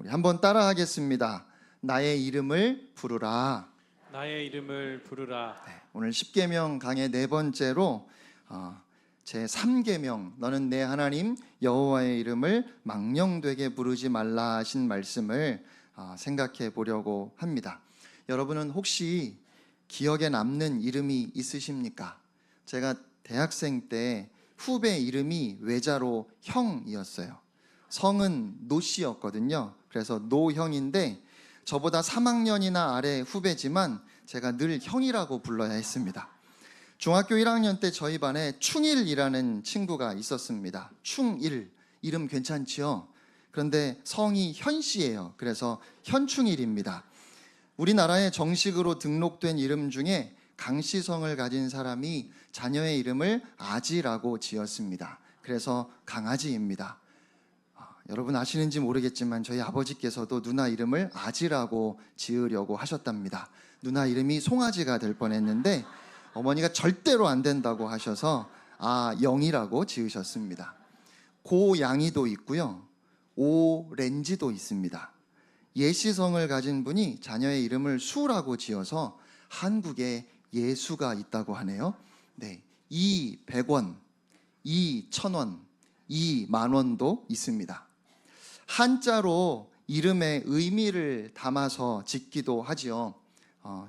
우리 한번 따라 하겠습니다. 나의 이름을 부르라. 나의 이름을 부르라. 오늘 십계명 강의 네 번째로 제 3계명 너는 내 하나님 여호와의 이름을 망령되게 부르지 말라 하신 말씀을 생각해 보려고 합니다. 여러분은 혹시 기억에 남는 이름이 있으십니까? 제가 대학생 때 후배 이름이 외자로 형이었어요. 성은 노씨였거든요. 그래서 노형인데 저보다 3학년이나 아래 후배지만 제가 늘 형이라고 불러야 했습니다. 중학교 1학년 때 저희 반에 충일이라는 친구가 있었습니다. 충일, 이름 괜찮지요? 그런데 성이 현씨예요. 그래서 현충일입니다. 우리나라에 정식으로 등록된 이름 중에 강씨성을 가진 사람이 자녀의 이름을 아지라고 지었습니다. 그래서 강아지입니다. 여러분 아시는지 모르겠지만 저희 아버지께서도 누나 이름을 아지라고 지으려고 하셨답니다. 누나 이름이 송아지가 될 뻔했는데 어머니가 절대로 안 된다고 하셔서 영이라고 지으셨습니다. 고양이도 있고요, 오렌지도 있습니다. 예시성을 가진 분이 자녀의 이름을 수라고 지어서 한국에 예수가 있다고 하네요. 이 100원, 이 1000원, 이 만원도 있습니다. 한자로 이름의 의미를 담아서 짓기도 하지요.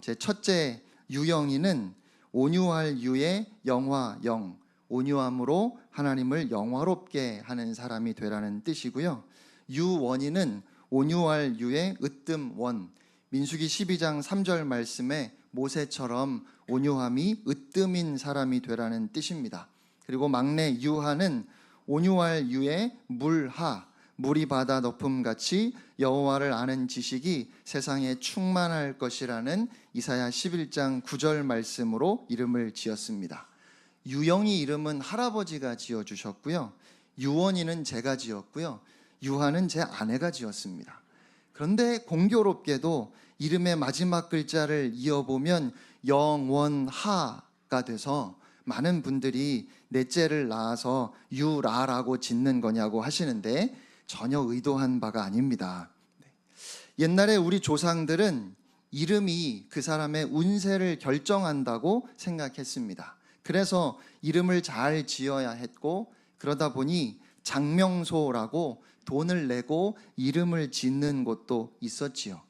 제 첫째 유영이는 온유할 유의 영화 영, 온유함으로 하나님을 영화롭게 하는 사람이 되라는 뜻이고요. 유원이는 온유할 유의 으뜸 원, 민수기 12장 3절 말씀에 모세처럼 온유함이 으뜸인 사람이 되라는 뜻입니다. 그리고 막내 유하는 온유할 유의 물하, 물이 바다 높음같이 여호와를 아는 지식이 세상에 충만할 것이라는 이사야 11장 9절 말씀으로 이름을 지었습니다. 유영이 이름은 할아버지가 지어주셨고요, 유원이는 제가 지었고요, 유하는 제 아내가 지었습니다. 그런데 공교롭게도 이름의 마지막 글자를 이어보면 영원하가 돼서 많은 분들이 넷째를 낳아서 유라라고 짓는 거냐고 하시는데 전혀 의도한 바가 아닙니다. 옛날에 우리 조상들은 이름이 그 사람의 운세를 결정한다고 생각했습니다. 그래서 이름을 잘 지어야 했고, 그러다 보니 장명소라고 돈을 내고 이름을 짓는 곳도 있었지요.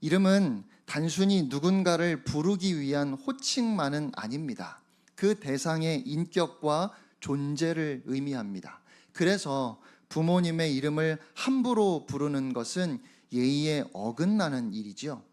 이름은 단순히 누군가를 부르기 위한 호칭만은 아닙니다. 그 대상의 인격과 존재를 의미합니다. 그래서 부모님의 이름을 함부로 부르는 것은 예의에 어긋나는 일이죠.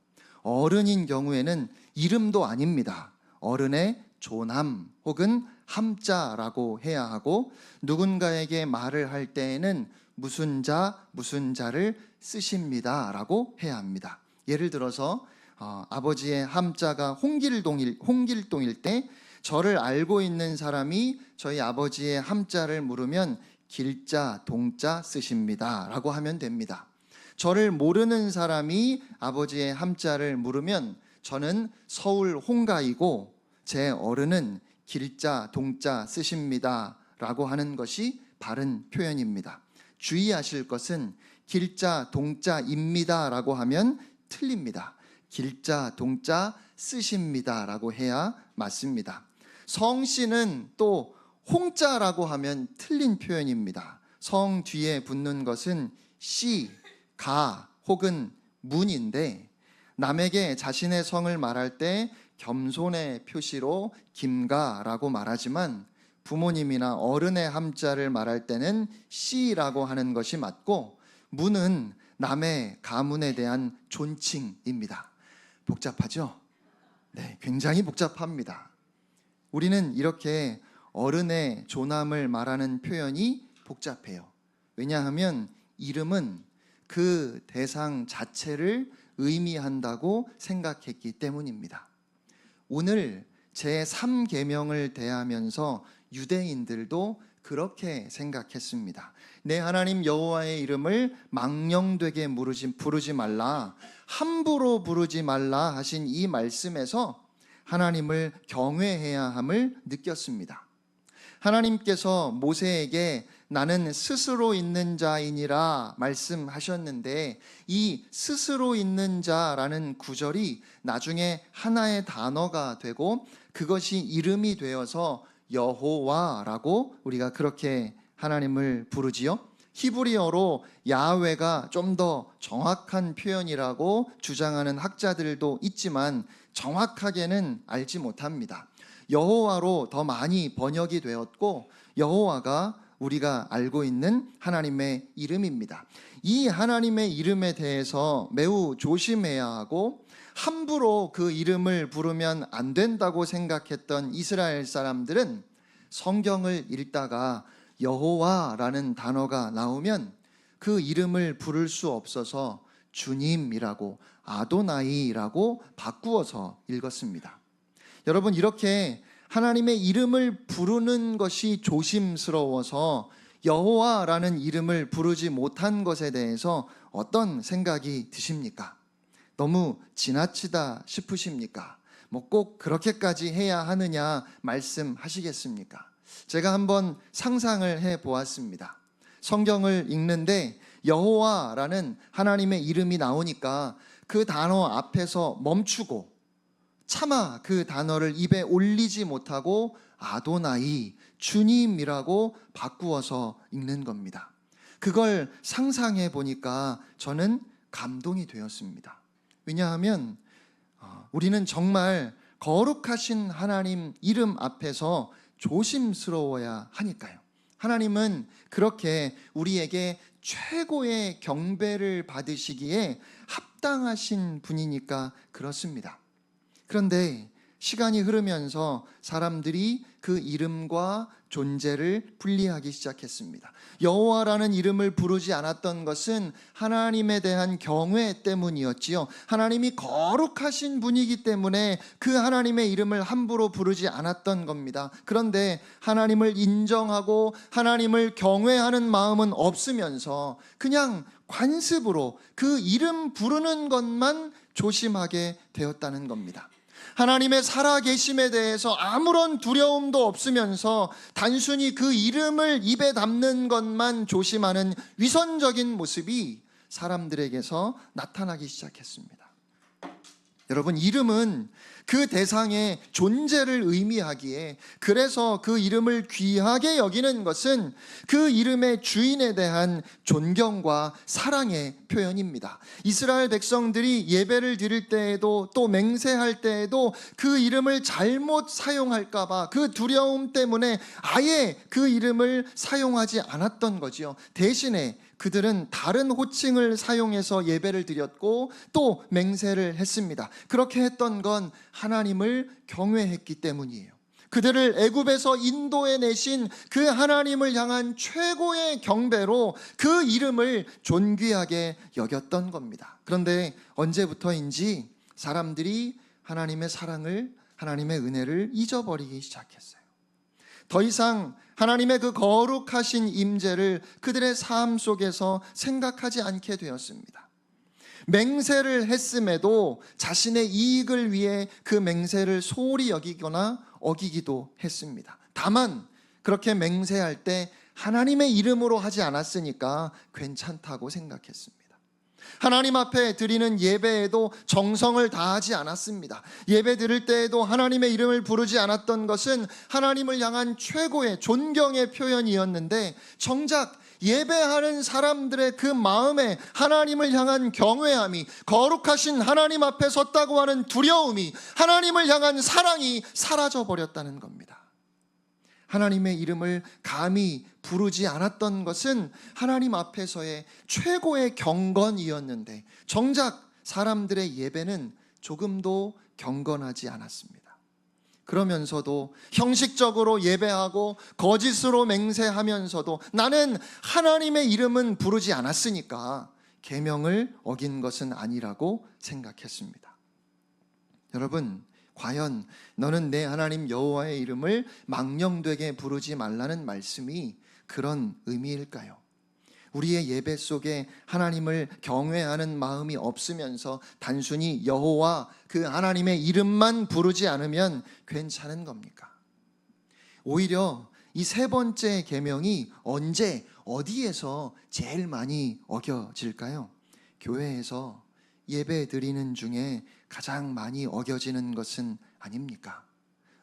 어른인 경우에는 이름도 아닙니다. 어른의 존함 혹은 함자라고 해야 하고, 누군가에게 말을 할 때에는 무슨 자를 쓰십니다 라고 해야 합니다. 예를 들어서 아버지의 함자가 홍길동일 때 저를 알고 있는 사람이 저희 아버지의 함자를 물으면 길자, 동자 쓰십니다 라고 하면 됩니다. 저를 모르는 사람이 아버지의 함자를 물으면 저는 서울 홍가이고 제 어른은 길자, 동자 쓰십니다 라고 하는 것이 바른 표현입니다. 주의하실 것은 길자, 동자입니다 라고 하면 틀립니다. 길자, 동자 쓰십니다 라고 해야 맞습니다. 성씨는 또 홍자라고 하면 틀린 표현입니다. 성 뒤에 붙는 것은 씨, 가 혹은 문인데, 남에게 자신의 성을 말할 때 겸손의 표시로 김가라고 말하지만 부모님이나 어른의 함자를 말할 때는 씨라고 하는 것이 맞고, 문은 남의 가문에 대한 존칭입니다. 복잡하죠? 네, 굉장히 복잡합니다. 우리는 이렇게 어른의 존함을 말하는 표현이 복잡해요. 왜냐하면 이름은 그 대상 자체를 의미한다고 생각했기 때문입니다. 오늘 제3계명을 대하면서 유대인들도 그렇게 생각했습니다. 내 하나님 여호와의 이름을 망령되게 부르지 말라, 함부로 부르지 말라 하신 이 말씀에서 하나님을 경외해야 함을 느꼈습니다. 하나님께서 모세에게 나는 스스로 있는 자이니라 말씀하셨는데, 이 스스로 있는 자라는 구절이 나중에 하나의 단어가 되고 그것이 이름이 되어서 여호와라고 우리가 그렇게 하나님을 부르지요. 히브리어로 야훼가 좀 더 정확한 표현이라고 주장하는 학자들도 있지만 정확하게는 알지 못합니다. 여호와로 더 많이 번역이 되었고, 여호와가 우리가 알고 있는 하나님의 이름입니다. 이 하나님의 이름에 대해서 매우 조심해야 하고 함부로 그 이름을 부르면 안 된다고 생각했던 이스라엘 사람들은 성경을 읽다가 여호와라는 단어가 나오면 그 이름을 부를 수 없어서 주님이라고, 아도나이라고 바꾸어서 읽었습니다. 여러분, 이렇게 하나님의 이름을 부르는 것이 조심스러워서 여호와라는 이름을 부르지 못한 것에 대해서 어떤 생각이 드십니까? 너무 지나치다 싶으십니까? 꼭 그렇게까지 해야 하느냐 말씀하시겠습니까? 제가 한번 상상을 해 보았습니다. 성경을 읽는데 여호와라는 하나님의 이름이 나오니까 그 단어 앞에서 멈추고 차마 그 단어를 입에 올리지 못하고 아도나이, 주님이라고 바꾸어서 읽는 겁니다. 그걸 상상해 보니까 저는 감동이 되었습니다. 왜냐하면 우리는 정말 거룩하신 하나님 이름 앞에서 조심스러워야 하니까요. 하나님은 그렇게 우리에게 최고의 경배를 받으시기에 합당하신 분이니까 그렇습니다. 그런데 시간이 흐르면서 사람들이 그 이름과 존재를 분리하기 시작했습니다. 여호와라는 이름을 부르지 않았던 것은 하나님에 대한 경외 때문이었지요. 하나님이 거룩하신 분이기 때문에 그 하나님의 이름을 함부로 부르지 않았던 겁니다. 그런데 하나님을 인정하고 하나님을 경외하는 마음은 없으면서 그냥 관습으로 그 이름 부르는 것만 조심하게 되었다는 겁니다. 하나님의 살아계심에 대해서 아무런 두려움도 없으면서 단순히 그 이름을 입에 담는 것만 조심하는 위선적인 모습이 사람들에게서 나타나기 시작했습니다. 여러분, 이름은 그 대상의 존재를 의미하기에, 그래서 그 이름을 귀하게 여기는 것은 그 이름의 주인에 대한 존경과 사랑의 표현입니다. 이스라엘 백성들이 예배를 드릴 때에도 또 맹세할 때에도 그 이름을 잘못 사용할까 봐 그 두려움 때문에 아예 그 이름을 사용하지 않았던 거지요. 대신에 그들은 다른 호칭을 사용해서 예배를 드렸고 또 맹세를 했습니다. 그렇게 했던 건 하나님을 경외했기 때문이에요. 그들을 애굽에서 인도해 내신 그 하나님을 향한 최고의 경배로 그 이름을 존귀하게 여겼던 겁니다. 그런데 언제부터인지 사람들이 하나님의 사랑을, 하나님의 은혜를 잊어버리기 시작했어요. 더 이상 하나님의 그 거룩하신 임재를 그들의 삶 속에서 생각하지 않게 되었습니다. 맹세를 했음에도 자신의 이익을 위해 그 맹세를 소홀히 여기거나 어기기도 했습니다. 다만 그렇게 맹세할 때 하나님의 이름으로 하지 않았으니까 괜찮다고 생각했습니다. 하나님 앞에 드리는 예배에도 정성을 다하지 않았습니다. 예배 드릴 때에도 하나님의 이름을 부르지 않았던 것은 하나님을 향한 최고의 존경의 표현이었는데, 정작 예배하는 사람들의 그 마음에 하나님을 향한 경외함이, 거룩하신 하나님 앞에 섰다고 하는 두려움이, 하나님을 향한 사랑이 사라져 버렸다는 겁니다. 하나님의 이름을 감히 부르지 않았던 것은 하나님 앞에서의 최고의 경건이었는데, 정작 사람들의 예배는 조금도 경건하지 않았습니다. 그러면서도 형식적으로 예배하고 거짓으로 맹세하면서도 나는 하나님의 이름은 부르지 않았으니까 계명을 어긴 것은 아니라고 생각했습니다. 여러분, 과연 너는 내 하나님 여호와의 이름을 망령되게 부르지 말라는 말씀이 그런 의미일까요? 우리의 예배 속에 하나님을 경외하는 마음이 없으면서 단순히 여호와, 그 하나님의 이름만 부르지 않으면 괜찮은 겁니까? 오히려 이 세 번째 계명이 언제 어디에서 제일 많이 어겨질까요? 교회에서 예배 드리는 중에 가장 많이 어겨지는 것은 아닙니까?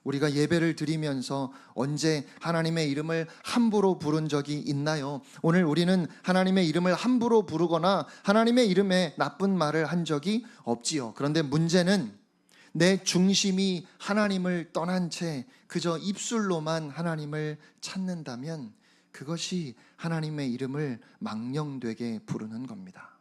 우리가 예배를 드리면서 언제 하나님의 이름을 함부로 부른 적이 있나요? 오늘 우리는 하나님의 이름을 함부로 부르거나 하나님의 이름에 나쁜 말을 한 적이 없지요. 그런데 문제는 내 중심이 하나님을 떠난 채 그저 입술로만 하나님을 찾는다면 그것이 하나님의 이름을 망령되게 부르는 겁니다.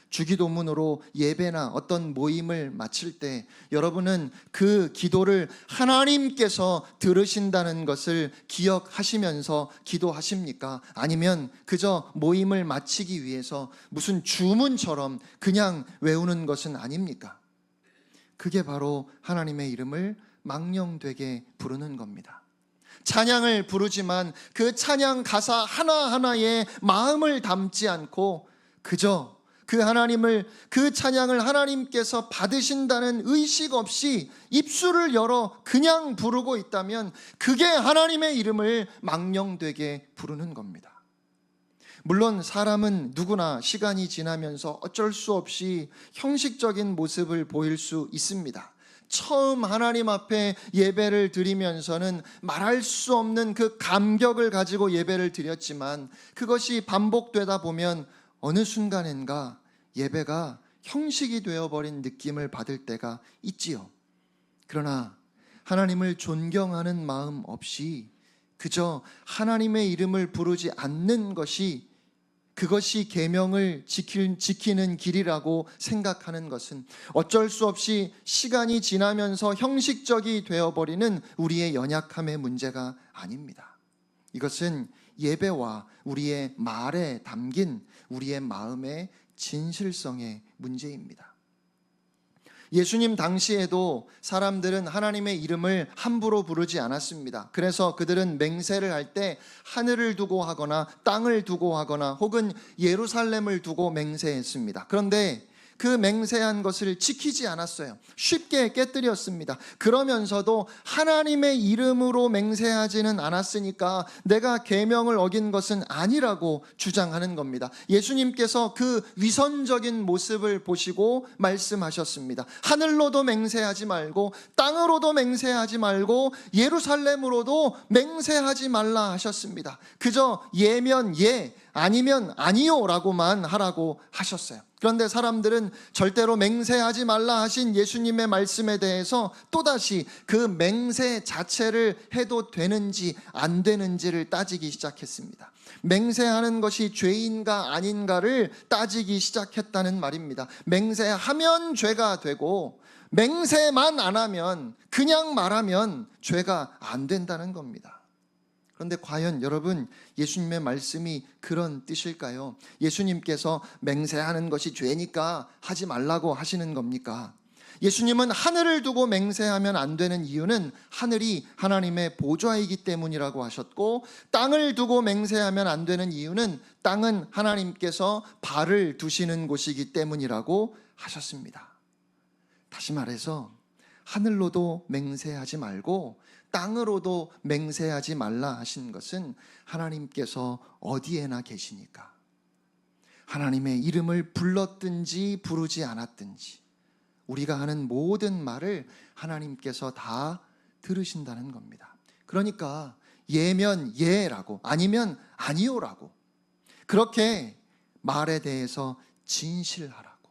주기도문으로 예배나 어떤 모임을 마칠 때 여러분은 그 기도를 하나님께서 들으신다는 것을 기억하시면서 기도하십니까? 아니면 그저 모임을 마치기 위해서 무슨 주문처럼 그냥 외우는 것은 아닙니까? 그게 바로 하나님의 이름을 망령되게 부르는 겁니다. 찬양을 부르지만 그 찬양 가사 하나하나에 마음을 담지 않고 그저 그 찬양을 하나님께서 받으신다는 의식 없이 입술을 열어 그냥 부르고 있다면 그게 하나님의 이름을 망령되게 부르는 겁니다. 물론 사람은 누구나 시간이 지나면서 어쩔 수 없이 형식적인 모습을 보일 수 있습니다. 처음 하나님 앞에 예배를 드리면서는 말할 수 없는 그 감격을 가지고 예배를 드렸지만 그것이 반복되다 보면 어느 순간인가 예배가 형식이 되어버린 느낌을 받을 때가 있지요. 그러나 하나님을 존경하는 마음 없이 그저 하나님의 이름을 부르지 않는 것이 그것이 계명을 지키는 길이라고 생각하는 것은 어쩔 수 없이 시간이 지나면서 형식적이 되어버리는 우리의 연약함의 문제가 아닙니다. 이것은 예배와 우리의 말에 담긴 우리의 마음의 진실성의 문제입니다. 예수님 당시에도 사람들은 하나님의 이름을 함부로 부르지 않았습니다. 그래서 그들은 맹세를 할 때 하늘을 두고 하거나 땅을 두고 하거나 혹은 예루살렘을 두고 맹세했습니다. 그런데 그 맹세한 것을 지키지 않았어요. 쉽게 깨뜨렸습니다. 그러면서도 하나님의 이름으로 맹세하지는 않았으니까 내가 계명을 어긴 것은 아니라고 주장하는 겁니다. 예수님께서 그 위선적인 모습을 보시고 말씀하셨습니다. 하늘로도 맹세하지 말고 땅으로도 맹세하지 말고 예루살렘으로도 맹세하지 말라 하셨습니다. 그저 예면 예, 아니면 아니요라고만 하라고 하셨어요. 그런데 사람들은 절대로 맹세하지 말라 하신 예수님의 말씀에 대해서 또다시 그 맹세 자체를 해도 되는지 안 되는지를 따지기 시작했습니다. 맹세하는 것이 죄인가 아닌가를 따지기 시작했다는 말입니다. 맹세하면 죄가 되고 맹세만 안 하면 그냥 말하면 죄가 안 된다는 겁니다. 그런데 과연 여러분 예수님의 말씀이 그런 뜻일까요? 예수님께서 맹세하는 것이 죄니까 하지 말라고 하시는 겁니까? 예수님은 하늘을 두고 맹세하면 안 되는 이유는 하늘이 하나님의 보좌이기 때문이라고 하셨고 땅을 두고 맹세하면 안 되는 이유는 땅은 하나님께서 발을 두시는 곳이기 때문이라고 하셨습니다. 다시 말해서 하늘로도 맹세하지 말고 땅으로도 맹세하지 말라 하신 것은 하나님께서 어디에나 계시니까 하나님의 이름을 불렀든지 부르지 않았든지 우리가 하는 모든 말을 하나님께서 다 들으신다는 겁니다. 그러니까 예면 예라고 아니면 아니요라고 그렇게 말에 대해서 진실하라고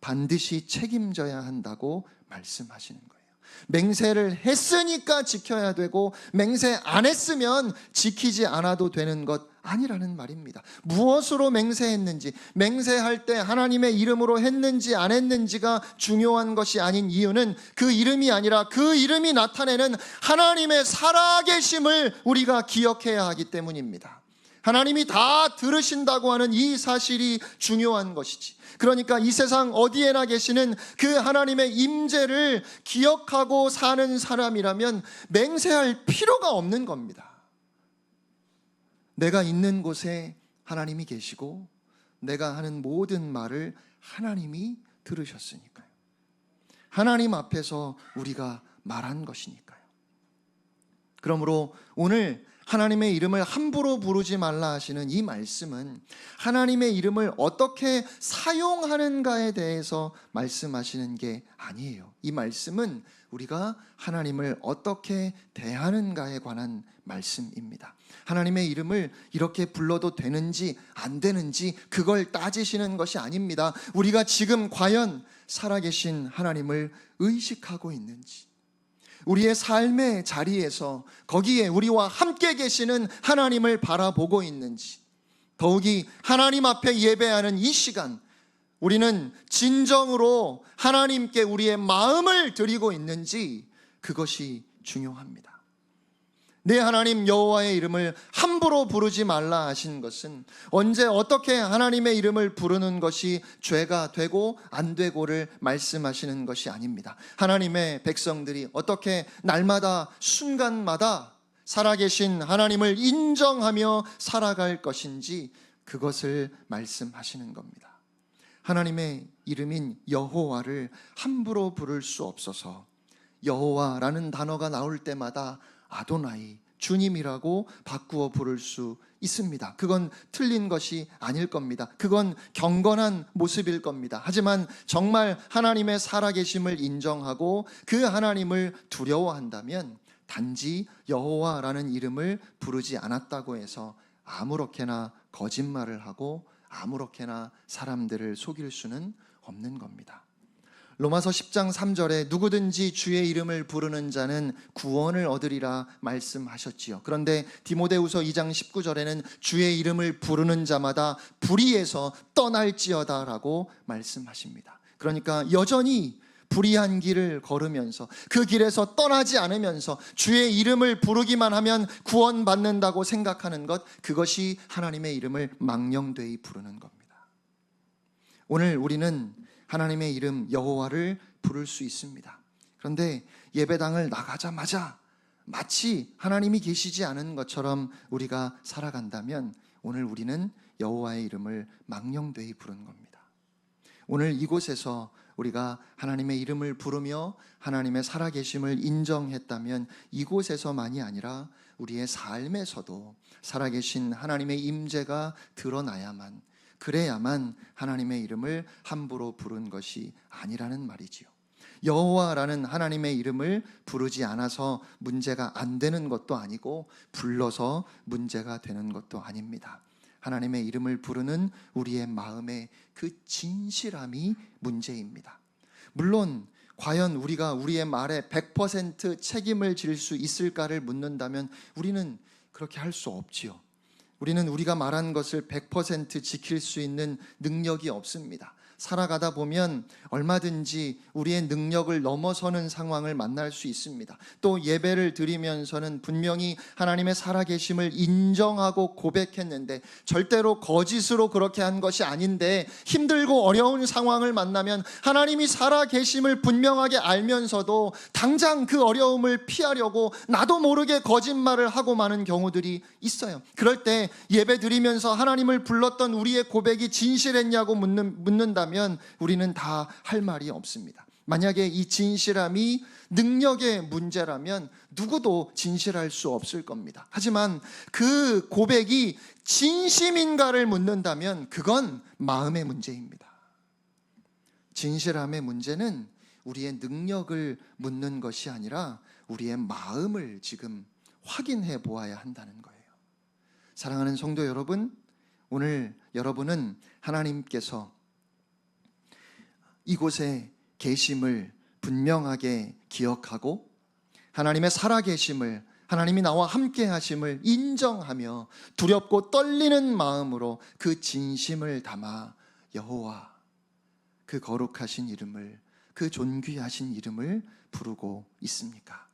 반드시 책임져야 한다고 말씀하시는 거예요. 맹세를 했으니까 지켜야 되고 맹세 안 했으면 지키지 않아도 되는 것 아니라는 말입니다. 무엇으로 맹세했는지, 맹세할 때 하나님의 이름으로 했는지 안 했는지가 중요한 것이 아닌 이유는 그 이름이 아니라 그 이름이 나타내는 하나님의 살아계심을 우리가 기억해야 하기 때문입니다. 하나님이 다 들으신다고 하는 이 사실이 중요한 것이지. 그러니까 이 세상 어디에나 계시는 그 하나님의 임재를 기억하고 사는 사람이라면 맹세할 필요가 없는 겁니다. 내가 있는 곳에 하나님이 계시고 내가 하는 모든 말을 하나님이 들으셨으니까요. 하나님 앞에서 우리가 말한 것이니까요. 그러므로 오늘 하나님의 이름을 함부로 부르지 말라 하시는 이 말씀은 하나님의 이름을 어떻게 사용하는가에 대해서 말씀하시는 게 아니에요. 이 말씀은 우리가 하나님을 어떻게 대하는가에 관한 말씀입니다. 하나님의 이름을 이렇게 불러도 되는지 안 되는지 그걸 따지시는 것이 아닙니다. 우리가 지금 과연 살아계신 하나님을 의식하고 있는지, 우리의 삶의 자리에서 거기에 우리와 함께 계시는 하나님을 바라보고 있는지, 더욱이 하나님 앞에 예배하는 이 시간 우리는 진정으로 하나님께 우리의 마음을 드리고 있는지 그것이 중요합니다. 내 하나님 여호와의 이름을 함부로 부르지 말라 하신 것은 언제 어떻게 하나님의 이름을 부르는 것이 죄가 되고 안 되고를 말씀하시는 것이 아닙니다. 하나님의 백성들이 어떻게 날마다 순간마다 살아계신 하나님을 인정하며 살아갈 것인지 그것을 말씀하시는 겁니다. 하나님의 이름인 여호와를 함부로 부를 수 없어서 여호와라는 단어가 나올 때마다 아도나이, 주님이라고 바꾸어 부를 수 있습니다. 그건 틀린 것이 아닐 겁니다. 그건 경건한 모습일 겁니다. 하지만 정말 하나님의 살아계심을 인정하고 그 하나님을 두려워한다면 단지 여호와라는 이름을 부르지 않았다고 해서 아무렇게나 거짓말을 하고 아무렇게나 사람들을 속일 수는 없는 겁니다. 로마서 10장 3절에 누구든지 주의 이름을 부르는 자는 구원을 얻으리라 말씀하셨지요. 그런데 디모데후서 2장 19절에는 주의 이름을 부르는 자마다 불의에서 떠날지어다라고 말씀하십니다. 그러니까 여전히 불의한 길을 걸으면서 그 길에서 떠나지 않으면서 주의 이름을 부르기만 하면 구원받는다고 생각하는 것, 그것이 하나님의 이름을 망령되이 부르는 겁니다. 오늘 우리는 하나님의 이름 여호와를 부를 수 있습니다. 그런데 예배당을 나가자마자 마치 하나님이 계시지 않은 것처럼 우리가 살아간다면 오늘 우리는 여호와의 이름을 망령되이 부른 겁니다. 오늘 이곳에서 우리가 하나님의 이름을 부르며 하나님의 살아계심을 인정했다면 이곳에서만이 아니라 우리의 삶에서도 살아계신 하나님의 임재가 드러나야만, 그래야만 하나님의 이름을 함부로 부른 것이 아니라는 말이지요. 여호와라는 하나님의 이름을 부르지 않아서 문제가 안 되는 것도 아니고 불러서 문제가 되는 것도 아닙니다. 하나님의 이름을 부르는 우리의 마음의 그 진실함이 문제입니다. 물론 과연 우리가 우리의 말에 100% 책임을 질 수 있을까를 묻는다면 우리는 그렇게 할 수 없지요. 우리는 우리가 말한 것을 100% 지킬 수 있는 능력이 없습니다. 살아가다 보면 얼마든지 우리의 능력을 넘어서는 상황을 만날 수 있습니다. 또 예배를 드리면서는 분명히 하나님의 살아계심을 인정하고 고백했는데 절대로 거짓으로 그렇게 한 것이 아닌데 힘들고 어려운 상황을 만나면 하나님이 살아계심을 분명하게 알면서도 당장 그 어려움을 피하려고 나도 모르게 거짓말을 하고 마는 경우들이 있어요. 그럴 때 예배 드리면서 하나님을 불렀던 우리의 고백이 진실했냐고 묻는다면 우리는 다 할 말이 없습니다. 만약에 이 진실함이 능력의 문제라면 누구도 진실할 수 없을 겁니다. 하지만 그 고백이 진심인가를 묻는다면 그건 마음의 문제입니다. 진실함의 문제는 우리의 능력을 묻는 것이 아니라 우리의 마음을 지금 확인해 보아야 한다는 거예요. 사랑하는 성도 여러분, 오늘 여러분은 하나님께서 이곳에 계심을 분명하게 기억하고 하나님의 살아계심을, 하나님이 나와 함께 하심을 인정하며 두렵고 떨리는 마음으로 그 진심을 담아 여호와, 그 거룩하신 이름을, 그 존귀하신 이름을 부르고 있습니까?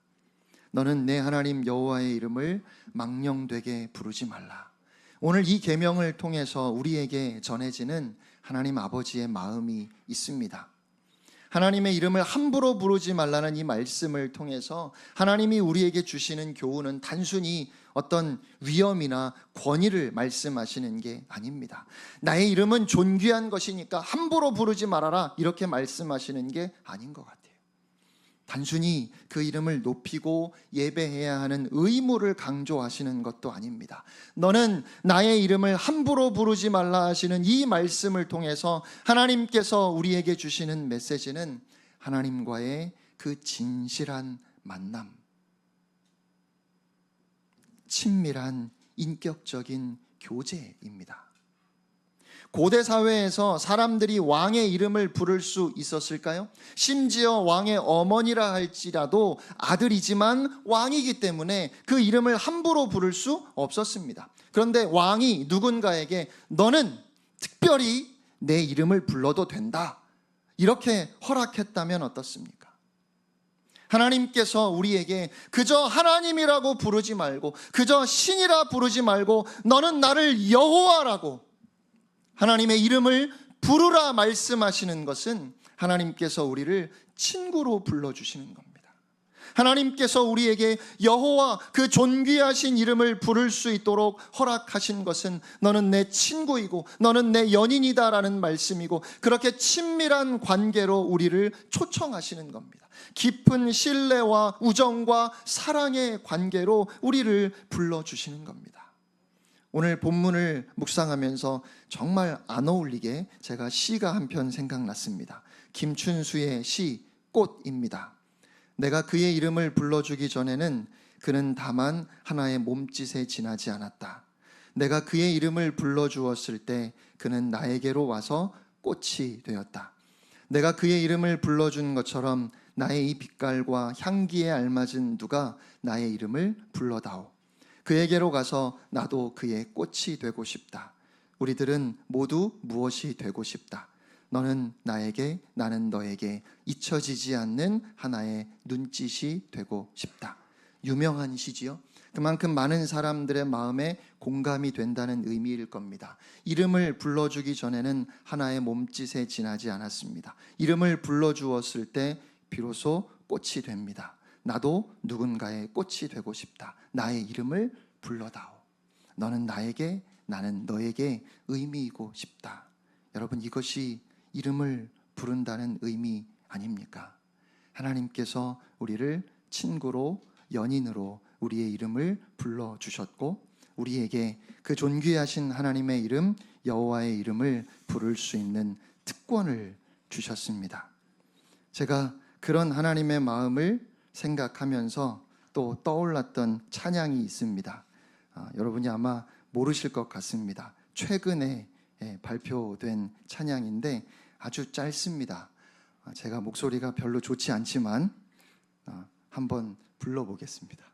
너는 내 하나님 여호와의 이름을 망령되게 부르지 말라. 오늘 이 계명을 통해서 우리에게 전해지는 하나님 아버지의 마음이 있습니다. 하나님의 이름을 함부로 부르지 말라는 이 말씀을 통해서 하나님이 우리에게 주시는 교훈은 단순히 어떤 위험이나 권위를 말씀하시는 게 아닙니다. 나의 이름은 존귀한 것이니까 함부로 부르지 말아라, 이렇게 말씀하시는 게 아닌 것 같아요. 단순히 그 이름을 높이고 예배해야 하는 의무를 강조하시는 것도 아닙니다. 너는 나의 이름을 함부로 부르지 말라 하시는 이 말씀을 통해서 하나님께서 우리에게 주시는 메시지는 하나님과의 그 진실한 만남, 친밀한 인격적인 교제입니다. 고대 사회에서 사람들이 왕의 이름을 부를 수 있었을까요? 심지어 왕의 어머니라 할지라도 아들이지만 왕이기 때문에 그 이름을 함부로 부를 수 없었습니다. 그런데 왕이 누군가에게 너는 특별히 내 이름을 불러도 된다, 이렇게 허락했다면 어떻습니까? 하나님께서 우리에게 그저 하나님이라고 부르지 말고, 그저 신이라 부르지 말고 너는 나를 여호와라고 하나님의 이름을 부르라 말씀하시는 것은 하나님께서 우리를 친구로 불러주시는 겁니다. 하나님께서 우리에게 여호와, 그 존귀하신 이름을 부를 수 있도록 허락하신 것은 너는 내 친구이고 너는 내 연인이다라는 말씀이고, 그렇게 친밀한 관계로 우리를 초청하시는 겁니다. 깊은 신뢰와 우정과 사랑의 관계로 우리를 불러주시는 겁니다. 오늘 본문을 묵상하면서 정말 안 어울리게 제가 시가 한 편 생각났습니다. 김춘수의 시 꽃입니다. 내가 그의 이름을 불러주기 전에는 그는 다만 하나의 몸짓에 지나지 않았다. 내가 그의 이름을 불러주었을 때 그는 나에게로 와서 꽃이 되었다. 내가 그의 이름을 불러준 것처럼 나의 이 빛깔과 향기에 알맞은 누가 나의 이름을 불러다오. 그에게로 가서 나도 그의 꽃이 되고 싶다. 우리들은 모두 무엇이 되고 싶다. 너는 나에게, 나는 너에게 잊혀지지 않는 하나의 눈짓이 되고 싶다. 유명한 시지요. 그만큼 많은 사람들의 마음에 공감이 된다는 의미일 겁니다. 이름을 불러주기 전에는 하나의 몸짓에 지나지 않았습니다. 이름을 불러주었을 때 비로소 꽃이 됩니다. 나도 누군가의 꽃이 되고 싶다. 나의 이름을 불러다오. 너는 나에게, 나는 너에게 의미이고 싶다. 여러분, 이것이 이름을 부른다는 의미 아닙니까? 하나님께서 우리를 친구로, 연인으로 우리의 이름을 불러주셨고, 우리에게 그 존귀하신 하나님의 이름, 여호와의 이름을 부를 수 있는 특권을 주셨습니다. 제가 그런 하나님의 마음을 생각하면서 또 떠올랐던 찬양이 있습니다. 여러분이 아마 모르실 것 같습니다. 최근에 발표된 찬양인데 아주 짧습니다. 제가 목소리가 별로 좋지 않지만 한번 불러보겠습니다.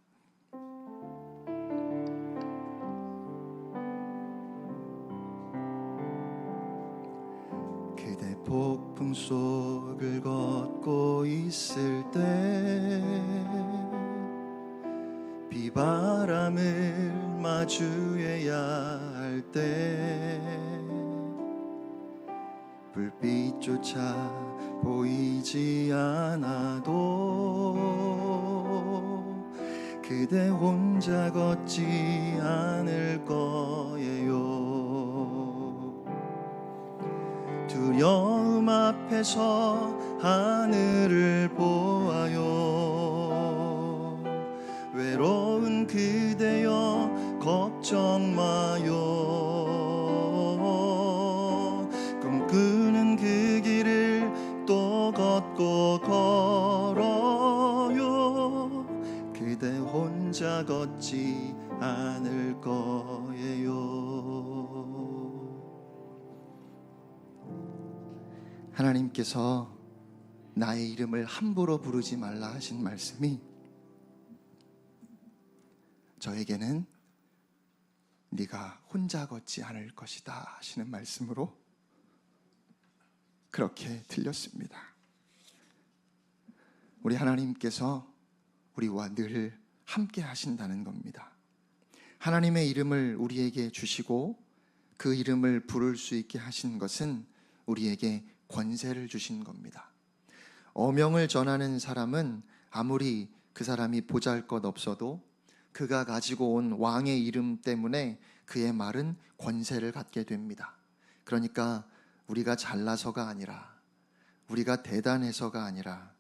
그대 폭풍 속을 걷고 있을 때 비바람을 마주해야 할 때 불빛조차 보이지 않아도 그대 혼자 걷지 않을 거예요. 두려움 앞에서 하늘을 보아요. 외로운 그대여 걱정 마요. 꿈꾸는 그 길을 또 걷고 걸어요. 그대 혼자 걷지 않을 거예요. 하나님께서 나의 이름을 함부로 부르지 말라 하신 말씀이 저에게는 네가 혼자 걷지 않을 것이다 하시는 말씀으로 그렇게 들렸습니다. 우리 하나님께서 우리와 늘 함께 하신다는 겁니다. 하나님의 이름을 우리에게 주시고 그 이름을 부를 수 있게 하신 것은 우리에게 권세를 주신 겁니다. 어명을 전하는 사람은 아무리 그 사람이 보잘것없어도 그가 가지고 온 왕의 이름 때문에 그의 말은 권세를 갖게 됩니다. 그러니까 우리가 잘나서가 아니라, 우리가 대단해서가 아니라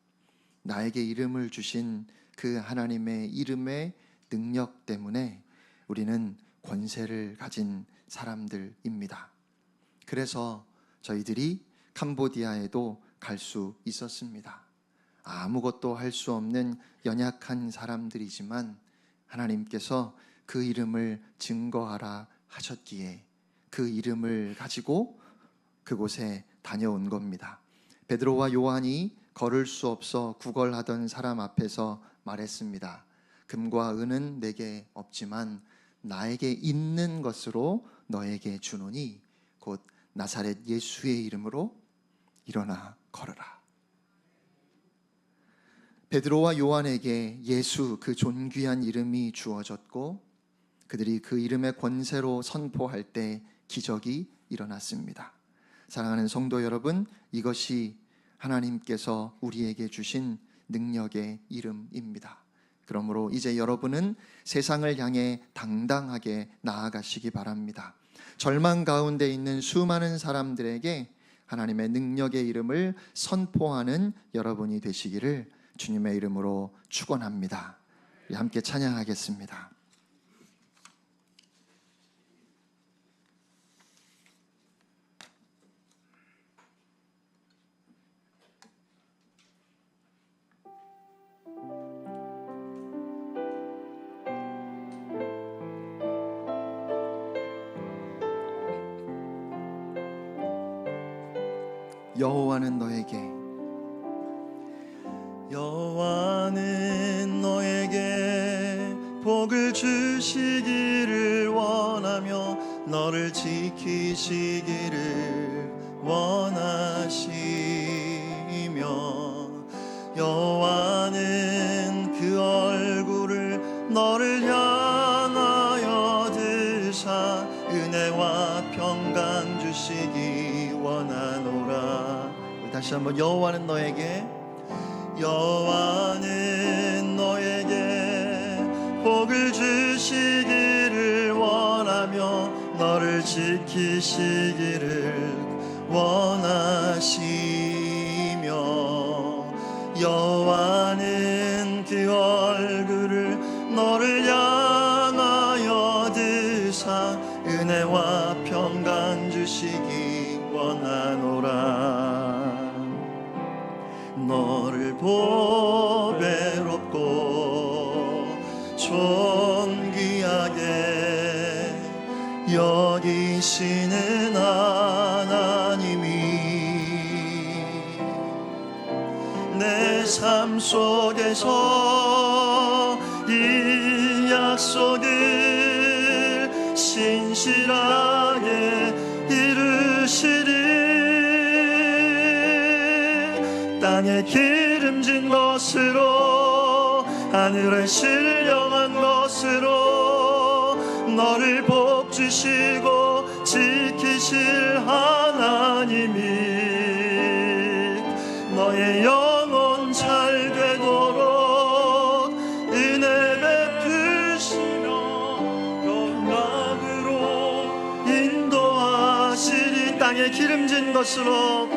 나에게 이름을 주신 그 하나님의 이름의 능력 때문에 우리는 권세를 가진 사람들입니다. 그래서 저희들이 캄보디아에도 갈 수 있었습니다. 아무것도 할 수 없는 연약한 사람들이지만 하나님께서 그 이름을 증거하라 하셨기에 그 이름을 가지고 그곳에 다녀온 겁니다. 베드로와 요한이 걸을 수 없어 구걸하던 사람 앞에서 말했습니다. 금과 은은 내게 없지만 나에게 있는 것으로 너에게 주노니 곧 나사렛 예수의 이름으로 일어나 걸어라. 베드로와 요한에게 예수 그 존귀한 이름이 주어졌고 그들이 그 이름의 권세로 선포할 때 기적이 일어났습니다. 사랑하는 성도 여러분, 이것이 하나님께서 우리에게 주신 능력의 이름입니다. 그러므로 이제 여러분은 세상을 향해 당당하게 나아가시기 바랍니다. 절망 가운데 있는 수많은 사람들에게 하나님의 능력의 이름을 선포하는 여러분이 되시기를 주님의 이름으로 축원합니다. 우리 함께 찬양하겠습니다. 여호와는 너에게 복을 주시기를 원하며 너를 지키시기를 원하시며 여호와는 그 얼굴을 너를 향하여 드사 은혜와 평강 주시기 원하노라. 다시 한번 여호와는 너에게 복을 주시기를 원하며 너를 지키시기를 원하시며 여호와는 그 얼굴을 너를 향하여 드사 은혜와 평강 주시기 원하노라. 너를 보배롭고 존귀하게 여기시는 하나님이 내 삶 속에서 이 약속을 신실하게 이루시리. 땅에 기름진 것으로 하늘에 신령한 것으로 너를 복주시고 지키실 하나님이 너의 영혼 잘 되도록 은혜 베푸시며 평강으로 인도하시리. 땅에 기름진 것으로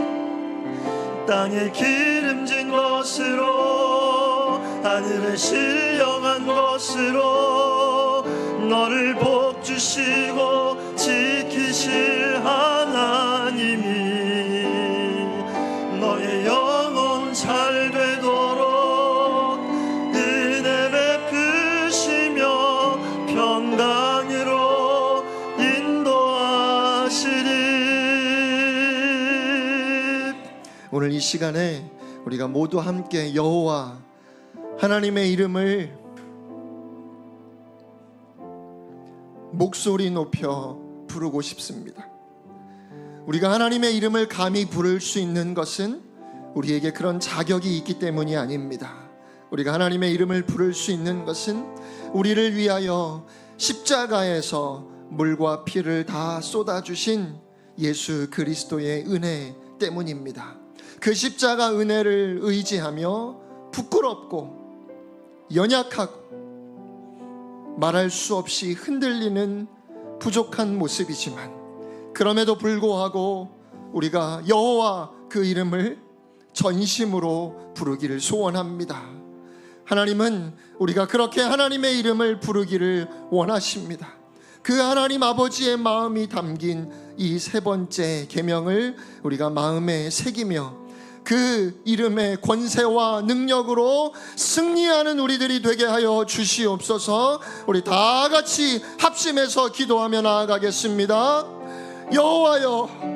하늘에 신령한 것으로 너를 복주시고 지키실 하나님이 너의 영혼 잘 되도록 은혜 베푸시며 평강으로 인도하시리. 오늘 이 시간에 우리가 모두 함께 여호와 하나님의 이름을 목소리 높여 부르고 싶습니다. 우리가 하나님의 이름을 감히 부를 수 있는 것은 우리에게 그런 자격이 있기 때문이 아닙니다. 우리가 하나님의 이름을 부를 수 있는 것은 우리를 위하여 십자가에서 물과 피를 다 쏟아주신 예수 그리스도의 은혜 때문입니다. 그 십자가 은혜를 의지하며 부끄럽고 연약하고 말할 수 없이 흔들리는 부족한 모습이지만 그럼에도 불구하고 우리가 여호와 그 이름을 전심으로 부르기를 소원합니다. 하나님은 우리가 그렇게 하나님의 이름을 부르기를 원하십니다. 그 하나님 아버지의 마음이 담긴 이 세 번째 계명을 우리가 마음에 새기며 그 이름의 권세와 능력으로 승리하는 우리들이 되게 하여 주시옵소서. 우리 다 같이 합심해서 기도하며 나아가겠습니다. 여호와여,